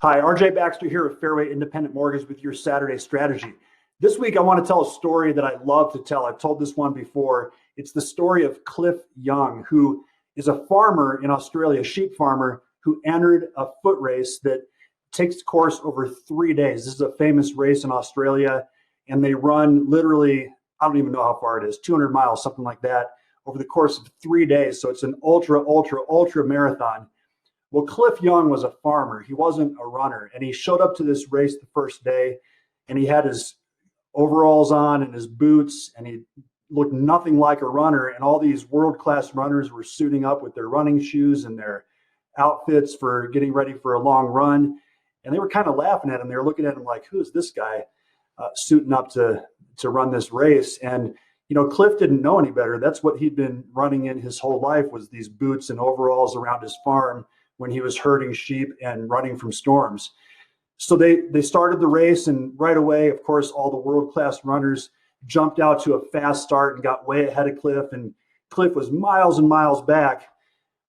Hi, RJ Baxter here with Fairway Independent Mortgage with your Saturday strategy. This week, I want to tell a story that I love to tell. I've told this one before. It's the story of Cliff Young, who is a farmer in Australia, a sheep farmer, who entered a foot race that takes course over 3 days. This is a famous race in Australia, and they run literally, I don't even know how far it is, 200 miles, something like that, over the course of 3 days. So it's an ultra marathon. Well, Cliff Young was a farmer. He wasn't a runner. And he showed up to this race the first day, and he had his overalls on and his boots, and he looked nothing like a runner. And all these world-class runners were suiting up with their running shoes and their outfits for getting ready for a long run. And they were kind of laughing at him. They were looking at him like, who is this guy suiting up to run this race? And Cliff didn't know any better. That's what he'd been running in his whole life, was these boots and overalls around his farm when he was herding sheep and running from storms. So they started the race, and right away, of course, all the world-class runners jumped out to a fast start and got way ahead of Cliff, and Cliff was miles and miles back.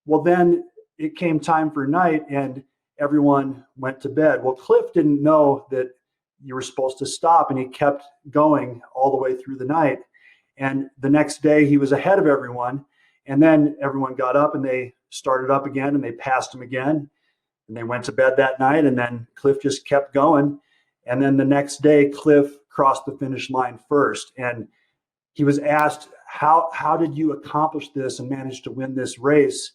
Well, then it came time for night, and everyone went to bed. Well, Cliff didn't know that you were supposed to stop, and he kept going all the way through the night. And the next day, he was ahead of everyone, and then everyone got up, and they started up again, and they passed him again, and they went to bed that night. And then Cliff just kept going. And then the next day, Cliff crossed the finish line first. And he was asked, how did you accomplish this and manage to win this race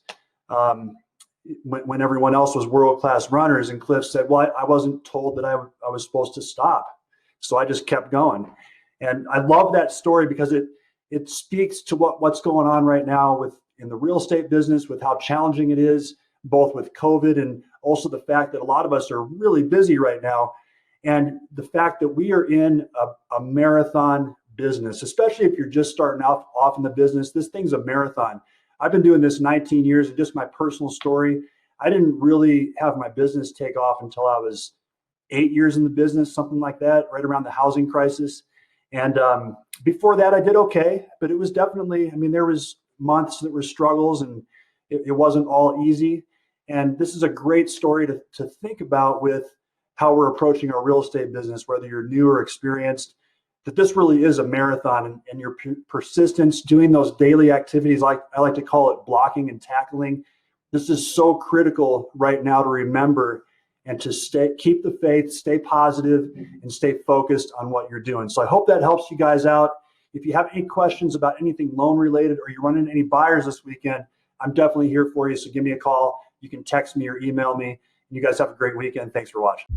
when everyone else was world-class runners? And Cliff said, well, I wasn't told that I was supposed to stop. So I just kept going. And I love that story because it speaks to what's going on right now in the real estate business, with how challenging it is, both with COVID and also the fact that a lot of us are really busy right now. And the fact that we are in a marathon business, especially if you're just starting off in the business. This thing's a marathon. I've been doing this 19 years, and just my personal story, I didn't really have my business take off until I was 8 years in the business, something like that, right around the housing crisis. And before that, I did okay, but it was definitely, there was months that were struggles, and it wasn't all easy. And this is a great story to think about with how we're approaching our real estate business, whether you're new or experienced, that this really is a marathon, and your persistence doing those daily activities, like I like to call it blocking and tackling. This is so critical right now to remember and to keep the faith, stay positive, and stay focused on what you're doing. So I hope that helps you guys out. If you have any questions about anything loan related, or you're running any buyers this weekend, I'm definitely here for you. So give me a call. You can text me or email me. You guys have a great weekend. Thanks for watching.